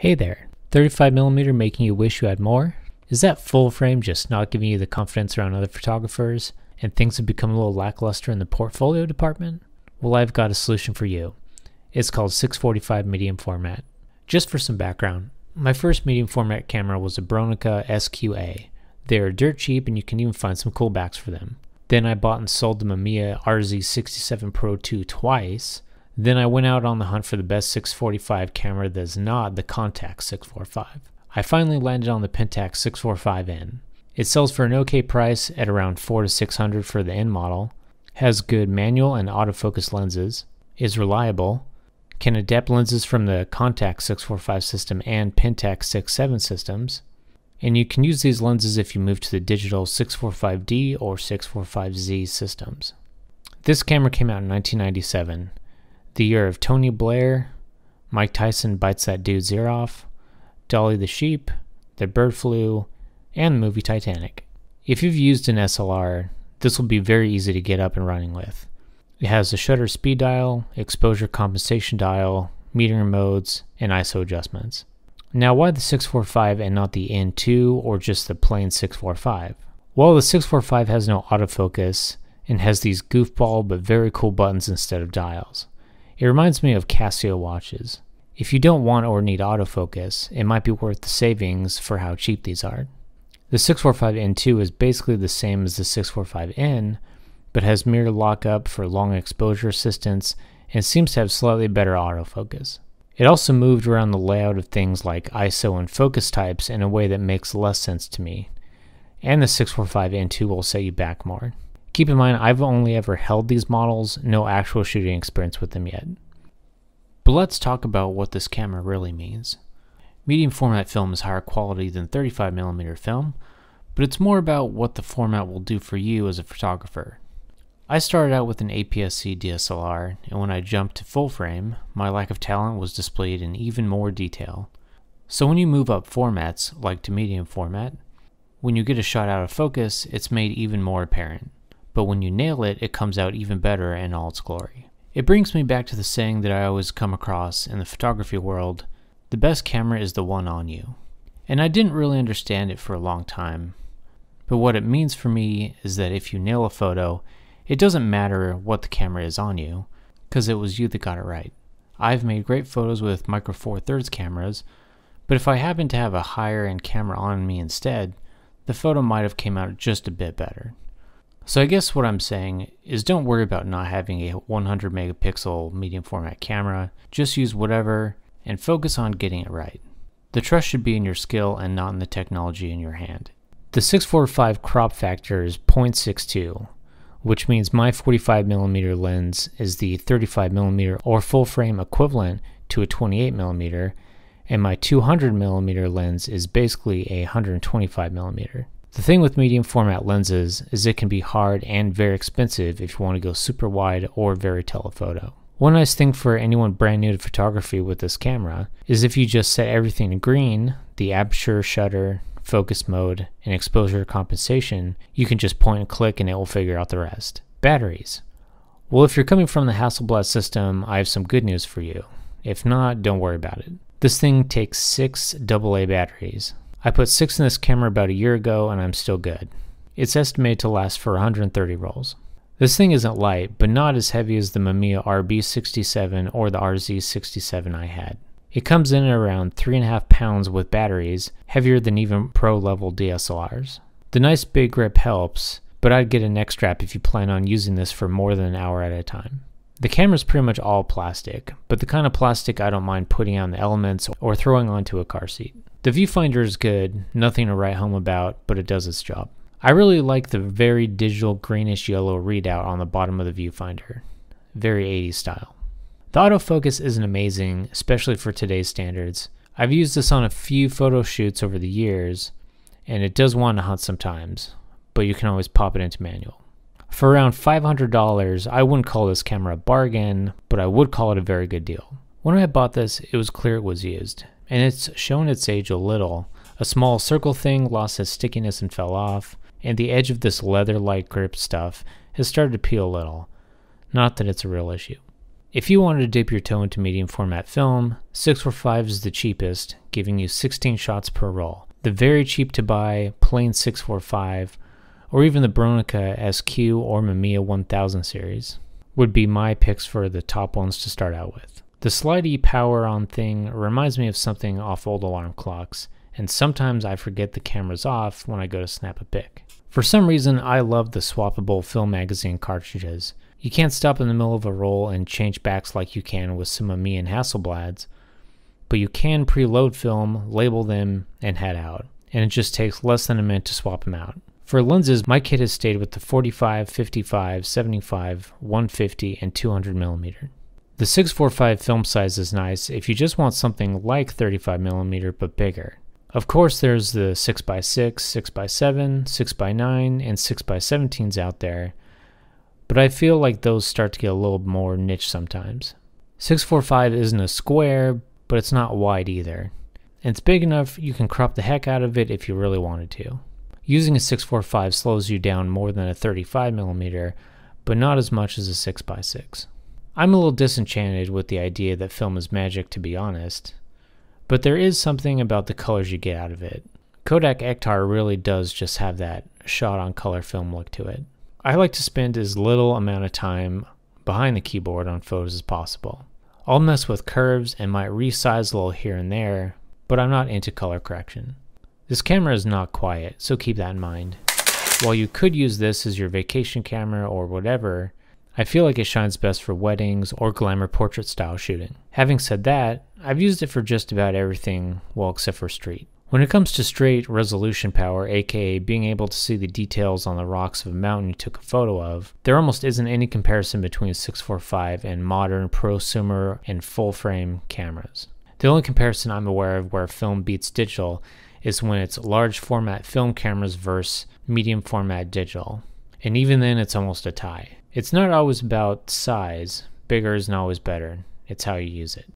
Hey there, 35mm making you wish you had more? Is that full frame just not giving you the confidence around other photographers and things have become a little lackluster in the portfolio department? Well, I've got a solution for you. It's called 645 medium format. Just for some background, my first medium format camera was a Bronica SQA. They are dirt cheap and you can even find some cool backs for them. Then I bought and sold the Mamiya RZ67 Pro 2 twice. Then I went out on the hunt for the best 645 camera that is not the Pentax 645. I finally landed on the Pentax 645N. It sells for an okay price at around $400 to $600 for the N model, has good manual and autofocus lenses, is reliable, can adapt lenses from the Pentax 645 system and Pentax 6.7 systems, and you can use these lenses if you move to the digital 645D or 645Z systems. This camera came out in 1997. The year of Tony Blair, Mike Tyson bites that dude's ear off, Dolly the sheep, the bird flu, and the movie Titanic. If you've used an SLR, this will be very easy to get up and running with. It has a shutter speed dial, exposure compensation dial, metering modes, and ISO adjustments. Now why the 645 and not the N2 or just the plain 645? Well, the 645 has no autofocus and has these goofball but very cool buttons instead of dials. It reminds me of Casio watches. If you don't want or need autofocus, it might be worth the savings for how cheap these are. The 645N2 is basically the same as the 645N, but has mirror lockup for long exposure assistance and seems to have slightly better autofocus. It also moved around the layout of things like ISO and focus types in a way that makes less sense to me, and the 645N2 will set you back more. Keep in mind, I've only ever held these models, no actual shooting experience with them yet. But let's talk about what this camera really means. Medium format film is higher quality than 35mm film, but it's more about what the format will do for you as a photographer. I started out with an APS-C DSLR, and when I jumped to full frame, my lack of talent was displayed in even more detail. So when you move up formats, like to medium format, when you get a shot out of focus, it's made even more apparent. But when you nail it, it comes out even better in all its glory. It brings me back to the saying that I always come across in the photography world, the best camera is the one on you. And I didn't really understand it for a long time. But what it means for me is that if you nail a photo, it doesn't matter what the camera is on you, because it was you that got it right. I've made great photos with micro four thirds cameras, but if I happened to have a higher end camera on me instead, the photo might have came out just a bit better. So I guess what I'm saying is don't worry about not having a 100 megapixel medium format camera, just use whatever and focus on getting it right. The trust should be in your skill and not in the technology in your hand. The 645 crop factor is 0.62, which means my 45mm lens is the 35mm or full frame equivalent to a 28mm, and my 200mm lens is basically a 125mm. The thing with medium format lenses is it can be hard and very expensive if you want to go super wide or very telephoto. One nice thing for anyone brand new to photography with this camera is if you just set everything to green, the aperture, shutter, focus mode, and exposure compensation, you can just point and click and it will figure out the rest. Batteries. Well, if you're coming from the Hasselblad system, I have some good news for you. If not, don't worry about it. This thing takes 6 AA batteries. I put 6 in this camera about a year ago and I'm still good. It's estimated to last for 130 rolls. This thing isn't light, but not as heavy as the Mamiya RB67 or the RZ67 I had. It comes in at around 3.5 pounds with batteries, heavier than even pro level DSLRs. The nice big grip helps, but I'd get a neck strap if you plan on using this for more than an hour at a time. The camera's pretty much all plastic, but the kind of plastic I don't mind putting on the elements or throwing onto a car seat. The viewfinder is good, nothing to write home about, but it does its job. I really like the very digital greenish yellow readout on the bottom of the viewfinder. Very 80s style. The autofocus isn't amazing, especially for today's standards. I've used this on a few photo shoots over the years, and it does want to hunt sometimes, but you can always pop it into manual. For around $500, I wouldn't call this camera a bargain, but I would call it a very good deal. When I bought this, it was clear it was used, and it's shown its age a little. A small circle thing lost its stickiness and fell off, and the edge of this leather-like grip stuff has started to peel a little. Not that it's a real issue. If you wanted to dip your toe into medium format film, 645 is the cheapest, giving you 16 shots per roll. The very cheap to buy plain 645, or even the Bronica SQ or Mamiya 1000 series, would be my picks for the top ones to start out with. The slidey power on thing reminds me of something off old alarm clocks, and sometimes I forget the camera's off when I go to snap a pic. For some reason, I love the swappable film magazine cartridges. You can't stop in the middle of a roll and change backs like you can with some Mamiya and Hasselblads, but you can preload film, label them, and head out, and it just takes less than a minute to swap them out. For lenses, my kit has stayed with the 45, 55, 75, 150, and 200mm. The 645 film size is nice if you just want something like 35mm but bigger. Of course, there's the 6x6, 6x7, 6x9, and 6x17s out there, but I feel like those start to get a little more niche sometimes. 645 isn't a square, but it's not wide either. And it's big enough you can crop the heck out of it if you really wanted to. Using a 645 slows you down more than a 35mm, but not as much as a 6x6. I'm a little disenchanted with the idea that film is magic, to be honest, but there is something about the colors you get out of it. Kodak Ektar really does just have that shot on color film look to it. I like to spend as little amount of time behind the keyboard on photos as possible. I'll mess with curves and might resize a little here and there, but I'm not into color correction. This camera is not quiet, so keep that in mind. While you could use this as your vacation camera or whatever, I feel like it shines best for weddings or glamour portrait style shooting. Having said that, I've used it for just about everything, well, except for street. When it comes to straight resolution power, aka being able to see the details on the rocks of a mountain you took a photo of, there almost isn't any comparison between 645 and modern prosumer and full frame cameras. The only comparison I'm aware of where film beats digital is when it's large format film cameras versus medium format digital. And even then it's almost a tie. It's not always about size, bigger isn't always better, it's how you use it.